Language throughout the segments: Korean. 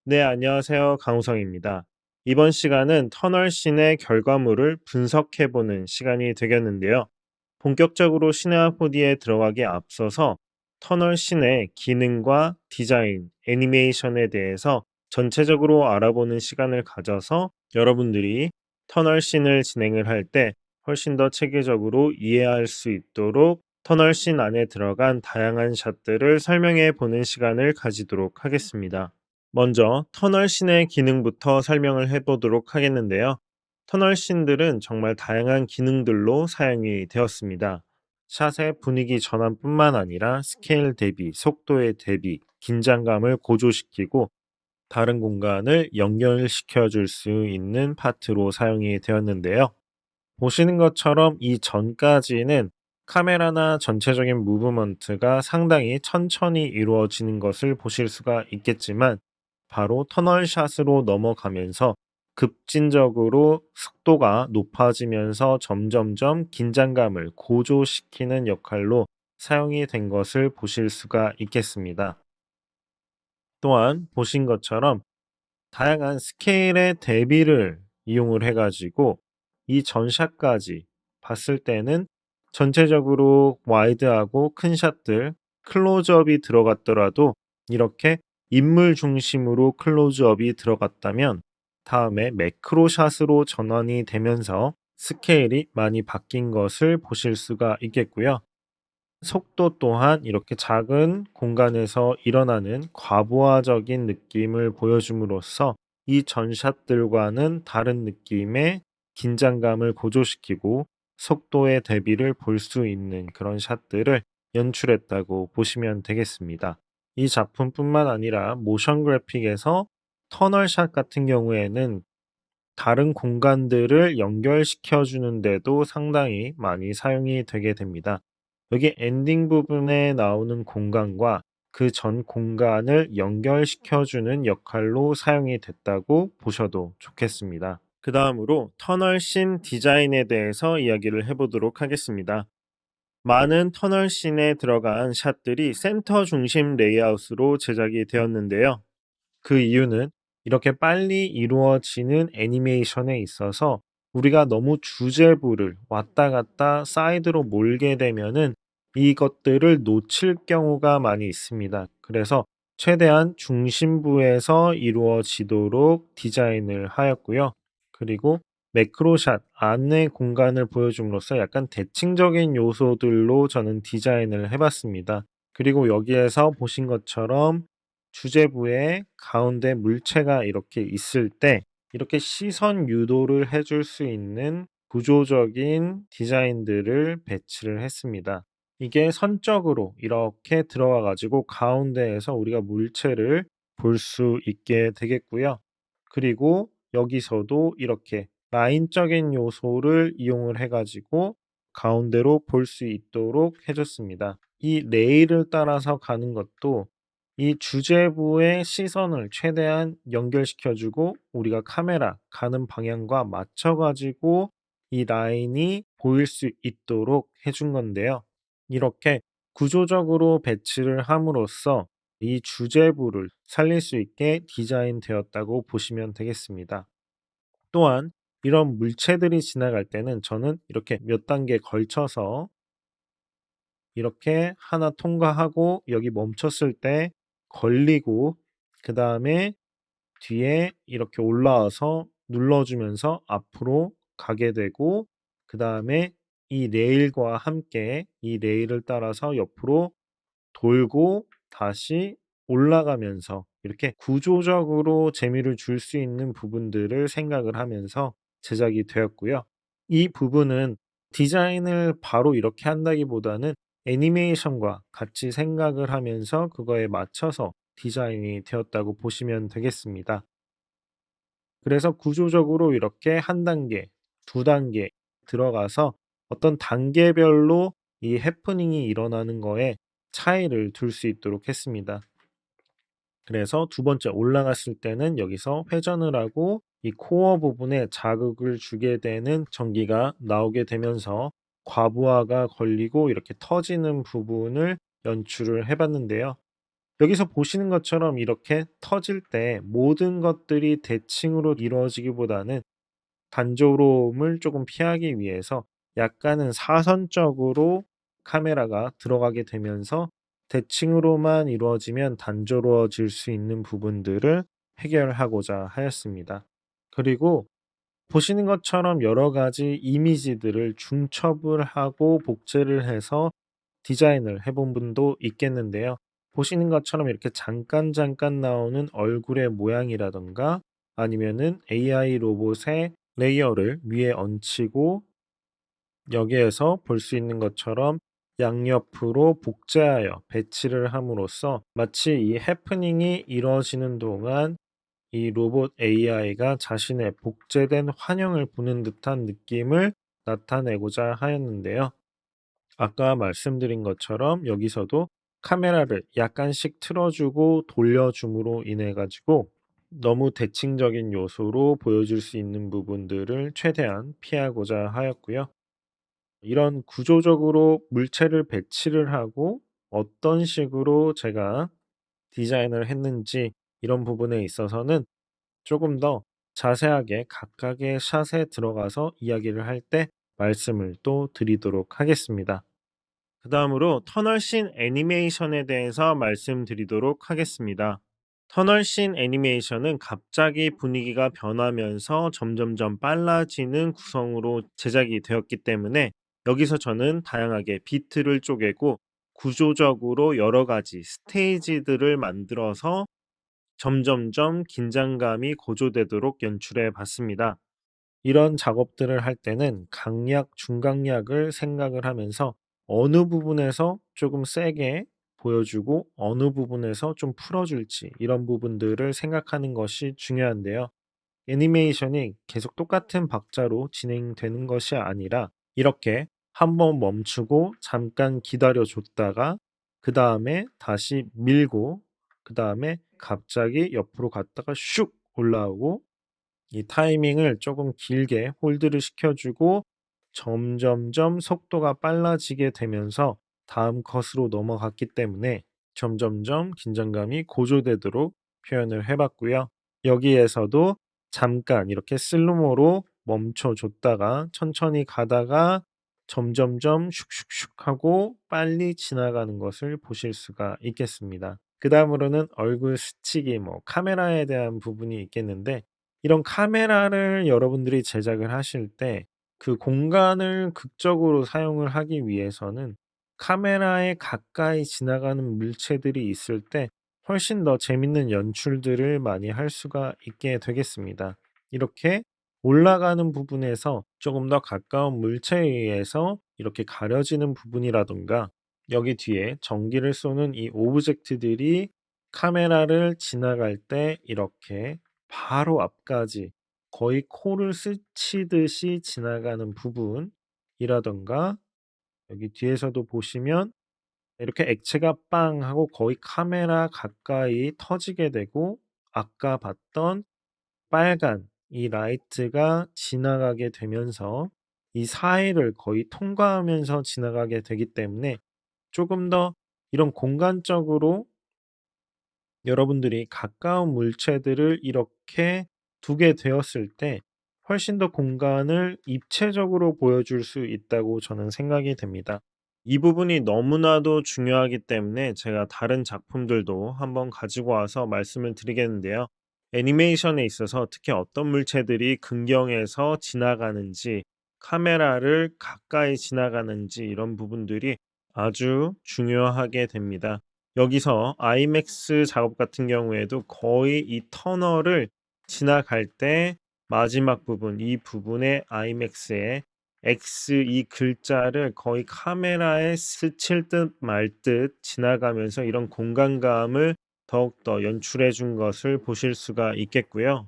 네, 안녕하세요. 강우성입니다. 이번 시간은 터널씬의 결과물을 분석해보는 시간이 되겠는데요. 본격적으로 시네마 4D에 들어가기에 앞서서 터널씬의 기능과 디자인, 애니메이션에 대해서 전체적으로 알아보는 시간을 가져서 여러분들이 터널씬을 진행을 할 때 훨씬 더 체계적으로 이해할 수 있도록 터널씬 안에 들어간 다양한 샷들을 설명해 보는 시간을 가지도록 하겠습니다. 먼저 터널신의 기능부터 설명을 해보도록 하겠는데요. 터널신들은 정말 다양한 기능들로 사용이 되었습니다. 샷의 분위기 전환뿐만 아니라 스케일 대비, 속도의 대비, 긴장감을 고조시키고 다른 공간을 연결시켜 줄 수 있는 파트로 사용이 되었는데요. 보시는 것처럼 이 전까지는 카메라나 전체적인 무브먼트가 상당히 천천히 이루어지는 것을 보실 수가 있겠지만 바로 터널샷으로 넘어가면서 급진적으로 속도가 높아지면서 점점점 긴장감을 고조시키는 역할로 사용이 된 것을 보실 수가 있겠습니다. 또한 보신 것처럼 다양한 스케일의 대비를 이용을 해가지고 이 전샷까지 봤을 때는 전체적으로 와이드하고 큰 샷들, 클로즈업이 들어갔더라도 이렇게 인물 중심으로 클로즈업이 들어갔다면 다음에 매크로샷으로 전환이 되면서 스케일이 많이 바뀐 것을 보실 수가 있겠고요. 속도 또한 이렇게 작은 공간에서 일어나는 과부하적인 느낌을 보여줌으로써 이 전샷들과는 다른 느낌의 긴장감을 고조시키고 속도의 대비를 볼 수 있는 그런 샷들을 연출했다고 보시면 되겠습니다. 이 작품뿐만 아니라 모션 그래픽에서 터널샷 같은 경우에는 다른 공간들을 연결시켜 주는데도 상당히 많이 사용이 되게 됩니다. 여기 엔딩 부분에 나오는 공간과 그 전 공간을 연결시켜 주는 역할로 사용이 됐다고 보셔도 좋겠습니다. 그 다음으로 터널씬 디자인에 대해서 이야기를 해보도록 하겠습니다. 많은 터널씬에 들어간 샷들이 센터 중심 레이아웃으로 제작이 되었는데요. 그 이유는 이렇게 빨리 이루어지는 애니메이션에 있어서 우리가 너무 주제부를 왔다 갔다 사이드로 몰게 되면은 이것들을 놓칠 경우가 많이 있습니다. 그래서 최대한 중심부에서 이루어지도록 디자인을 하였고요. 그리고 매크로샷 안의 공간을 보여줌으로써 약간 대칭적인 요소들로 저는 디자인을 해봤습니다. 그리고 여기에서 보신 것처럼 주제부에 가운데 물체가 이렇게 있을 때 이렇게 시선 유도를 해줄 수 있는 구조적인 디자인들을 배치를 했습니다. 이게 선적으로 이렇게 들어와 가지고 가운데에서 우리가 물체를 볼 수 있게 되겠고요. 그리고 여기서도 이렇게 라인적인 요소를 이용을 해 가지고 가운데로 볼 수 있도록 해 줬습니다. 이 레일을 따라서 가는 것도 이 주제부의 시선을 최대한 연결시켜 주고 우리가 카메라 가는 방향과 맞춰 가지고 이 라인이 보일 수 있도록 해준 건데요. 이렇게 구조적으로 배치를 함으로써 이 주제부를 살릴 수 있게 디자인되었다고 보시면 되겠습니다. 또한 이런 물체들이 지나갈 때는 저는 이렇게 몇 단계 걸쳐서 이렇게 하나 통과하고 여기 멈췄을 때 걸리고 그다음에 뒤에 이렇게 올라와서 눌러주면서 앞으로 가게 되고 그다음에 이 레일과 함께 이 레일을 따라서 옆으로 돌고 다시 올라가면서 이렇게 구조적으로 재미를 줄 수 있는 부분들을 생각을 하면서 제작이 되었고요. 이 부분은 디자인을 바로 이렇게 한다기보다는 애니메이션과 같이 생각을 하면서 그거에 맞춰서 디자인이 되었다고 보시면 되겠습니다. 그래서 구조적으로 이렇게 한 단계, 두 단계 들어가서 어떤 단계별로 이 해프닝이 일어나는 거에 차이를 둘 수 있도록 했습니다. 그래서 두 번째 올라갔을 때는 여기서 회전을 하고 이 코어 부분에 자극을 주게 되는 전기가 나오게 되면서 과부하가 걸리고 이렇게 터지는 부분을 연출을 해 봤는데요. 여기서 보시는 것처럼 이렇게 터질 때 모든 것들이 대칭으로 이루어지기보다는 단조로움을 조금 피하기 위해서 약간은 사선적으로 카메라가 들어가게 되면서 대칭으로만 이루어지면 단조로워질 수 있는 부분들을 해결하고자 하였습니다. 그리고 보시는 것처럼 여러 가지 이미지들을 중첩을 하고 복제를 해서 디자인을 해본 분도 있겠는데요. 보시는 것처럼 이렇게 잠깐 잠깐 나오는 얼굴의 모양이라든가 아니면은 AI 로봇의 레이어를 위에 얹히고 여기에서 볼 수 있는 것처럼 양옆으로 복제하여 배치를 함으로써 마치 이 해프닝이 이루어지는 동안 이 로봇 AI가 자신의 복제된 환영을 보는 듯한 느낌을 나타내고자 하였는데요. 아까 말씀드린 것처럼 여기서도 카메라를 약간씩 틀어주고 돌려줌으로 인해 가지고 너무 대칭적인 요소로 보여줄 수 있는 부분들을 최대한 피하고자 하였고요. 이런 구조적으로 물체를 배치를 하고 어떤 식으로 제가 디자인을 했는지 이런 부분에 있어서는 조금 더 자세하게 각각의 샷에 들어가서 이야기를 할 때 말씀을 또 드리도록 하겠습니다. 그다음으로 터널씬 애니메이션에 대해서 말씀드리도록 하겠습니다. 터널씬 애니메이션은 갑자기 분위기가 변하면서 점점점 빨라지는 구성으로 제작이 되었기 때문에 여기서 저는 다양하게 비트를 쪼개고 구조적으로 여러 가지 스테이지들을 만들어서 점점점 긴장감이 고조되도록 연출해 봤습니다. 이런 작업들을 할 때는 강약, 중강약을 생각을 하면서 어느 부분에서 조금 세게 보여주고 어느 부분에서 좀 풀어줄지 이런 부분들을 생각하는 것이 중요한데요. 애니메이션이 계속 똑같은 박자로 진행되는 것이 아니라 이렇게 한번 멈추고 잠깐 기다려 줬다가 그 다음에 다시 밀고 그 다음에 갑자기 옆으로 갔다가 슉 올라오고 이 타이밍을 조금 길게 홀드를 시켜주고 점점점 속도가 빨라지게 되면서 다음 컷으로 넘어갔기 때문에 점점점 긴장감이 고조되도록 표현을 해봤고요. 여기에서도 잠깐 이렇게 슬로모로 멈춰줬다가 천천히 가다가 점점점 슉슉슉 하고 빨리 지나가는 것을 보실 수가 있겠습니다. 그 다음으로는 얼굴 스치기, 카메라에 대한 부분이 있겠는데 이런 카메라를 여러분들이 제작을 하실 때 그 공간을 극적으로 사용을 하기 위해서는 카메라에 가까이 지나가는 물체들이 있을 때 훨씬 더 재밌는 연출들을 많이 할 수가 있게 되겠습니다. 이렇게 올라가는 부분에서 조금 더 가까운 물체에 의해서 이렇게 가려지는 부분이라든가 여기 뒤에 전기를 쏘는 이 오브젝트들이 카메라를 지나갈 때 이렇게 바로 앞까지 거의 코를 스치듯이 지나가는 부분이라든가 여기 뒤에서도 보시면 이렇게 액체가 빵 하고 거의 카메라 가까이 터지게 되고 아까 봤던 빨간 이 라이트가 지나가게 되면서 이 사이를 거의 통과하면서 지나가게 되기 때문에 조금 더 이런 공간적으로 여러분들이 가까운 물체들을 이렇게 두게 되었을 때 훨씬 더 공간을 입체적으로 보여줄 수 있다고 저는 생각이 됩니다. 이 부분이 너무나도 중요하기 때문에 제가 다른 작품들도 한번 가지고 와서 말씀을 드리겠는데요. 애니메이션에 있어서 특히 어떤 물체들이 근경에서 지나가는지, 카메라를 가까이 지나가는지 이런 부분들이 아주 중요하게 됩니다. 여기서 아이맥스 작업 같은 경우에도 거의 이 터널을 지나갈 때 마지막 부분, 이 부분에 아이맥스에 X 이 글자를 거의 카메라에 스칠 듯 말 듯 지나가면서 이런 공간감을 더욱더 연출해 준 것을 보실 수가 있겠고요.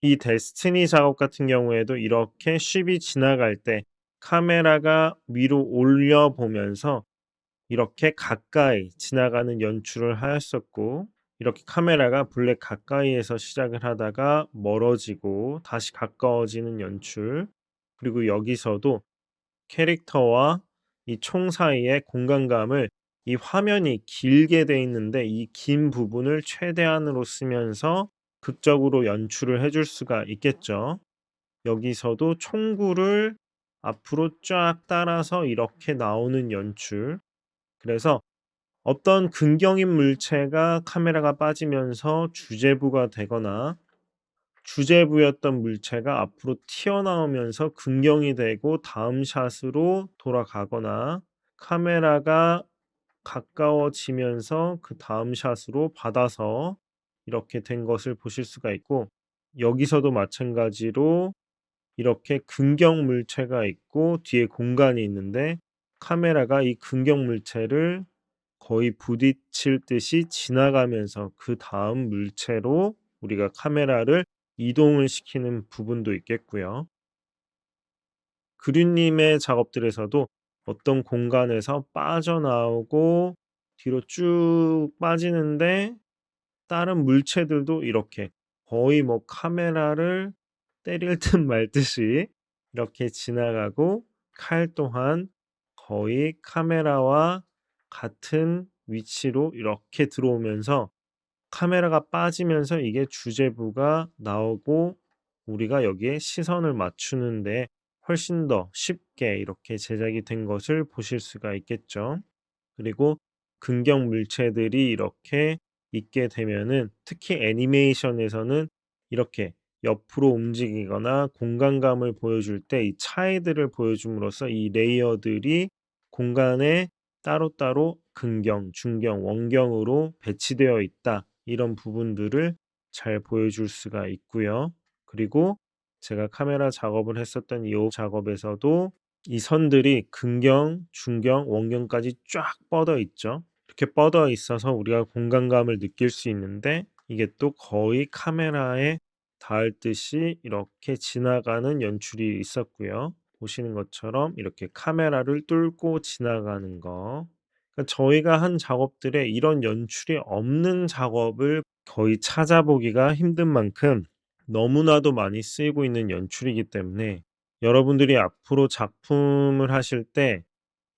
이 데스티니 작업 같은 경우에도 이렇게 쉽이 지나갈 때 카메라가 위로 올려 보면서 이렇게 가까이 지나가는 연출을 하였었고 이렇게 카메라가 블랙 가까이에서 시작을 하다가 멀어지고 다시 가까워지는 연출 그리고 여기서도 캐릭터와 이 총 사이의 공간감을 이 화면이 길게 돼 있는데 이 긴 부분을 최대한으로 쓰면서 극적으로 연출을 해줄 수가 있겠죠. 여기서도 총구를 앞으로 쫙 따라서 이렇게 나오는 연출. 그래서 어떤 긍정인 물체가 카메라가 빠지면서 주제부가 되거나 주제부였던 물체가 앞으로 튀어나오면서 긍정이 되고 다음 샷으로 돌아가거나 카메라가 가까워지면서 그다음 샷으로 받아서 이렇게 된 것을 보실 수가 있고, 여기서도 마찬가지로 이렇게 긍정 물체가 있고 뒤에 공간이 있는데 카메라가 이 긍정 물체를 거의 부딪힐 듯이 지나가면서 그다음 물체로 우리가 카메라를 이동을 시키는 부분도 있겠고요. 그린님의 작업들에서도 어떤 공간에서 빠져나오고 뒤로 쭉 빠지는데 다른 물체들도 이렇게 거의 뭐 카메라를 때릴 듯 말 듯이 이렇게 지나가고, 칼 또한 거의 카메라와 같은 위치로 이렇게 들어오면서 카메라가 빠지면서 이게 주제부가 나오고 우리가 여기에 시선을 맞추는데 훨씬 더 쉽게 이렇게 제작이 된 것을 보실 수가 있겠죠. 그리고 긍정 물체들이 이렇게 있게 되면은 특히 애니메이션에서는 이렇게 옆으로 움직이거나 공간감을 보여줄 때 이 차이들을 보여줌으로써 이 레이어들이 공간에 따로따로 긍정, 중경, 원경으로 배치되어 있다. 이런 부분들을 잘 보여줄 수가 있고요. 그리고 제가 카메라 작업을 했었던 이 작업에서도 이 선들이 긍경, 중경, 원경까지 쫙 뻗어 있죠. 이렇게 뻗어 있어서 우리가 공간감을 느낄 수 있는데 이게 또 거의 카메라에 닿을 듯이 이렇게 지나가는 연출이 있었고요. 보시는 것처럼 이렇게 카메라를 뚫고 지나가는 거. 그러니까 저희가 한 작업들에 이런 연출이 없는 작업을 거의 찾아보기가 힘든 만큼 너무나도 많이 쓰이고 있는 연출이기 때문에 여러분들이 앞으로 작품을 하실 때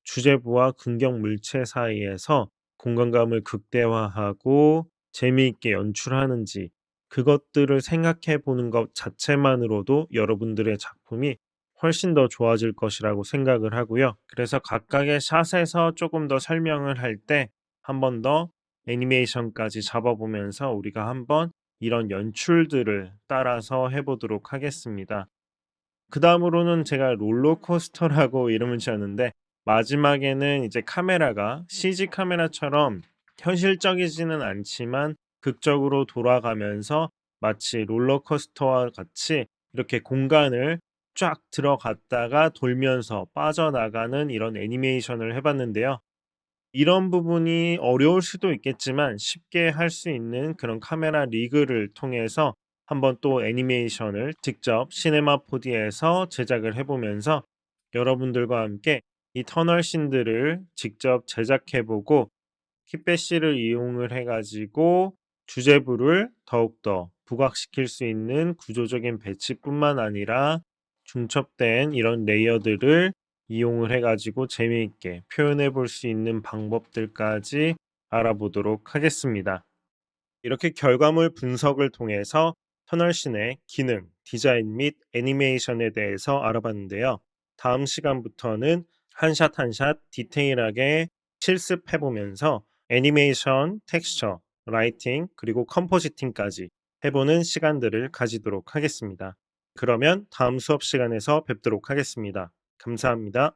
주제부와 긍정 물체 사이에서 공간감을 극대화하고 재미있게 연출하는지 그것들을 생각해 보는 것 자체만으로도 여러분들의 작품이 훨씬 더 좋아질 것이라고 생각을 하고요. 그래서 각각의 샷에서 조금 더 설명을 할 때 한 번 더 애니메이션까지 잡아보면서 우리가 한번 이런 연출들을 따라서 해보도록 하겠습니다. 그 다음으로는 제가 롤러코스터라고 이름을 지었는데 마지막에는 이제 카메라가 CG 카메라처럼 현실적이지는 않지만 극적으로 돌아가면서 마치 롤러코스터와 같이 이렇게 공간을 쫙 들어갔다가 돌면서 빠져나가는 이런 애니메이션을 해봤는데요. 이런 부분이 어려울 수도 있겠지만 쉽게 할 수 있는 그런 카메라 리그를 통해서 한번 또 애니메이션을 직접 시네마 4D에서 제작을 해보면서 여러분들과 함께 이 터널 씬들을 직접 제작해보고 kit배시를 이용을 해가지고 주제부를 더욱더 부각시킬 수 있는 구조적인 배치뿐만 아니라 중첩된 이런 레이어들을 이용을 해가지고 재미있게 표현해 볼 수 있는 방법들까지 알아보도록 하겠습니다. 이렇게 결과물 분석을 통해서 터널씬의 기능, 디자인 및 애니메이션에 대해서 알아봤는데요. 다음 시간부터는 한 샷 한 샷 디테일하게 실습해 보면서 애니메이션, 텍스처, 라이팅, 그리고 컴포지팅까지 해보는 시간들을 가지도록 하겠습니다. 그러면 다음 수업 시간에서 뵙도록 하겠습니다. 감사합니다.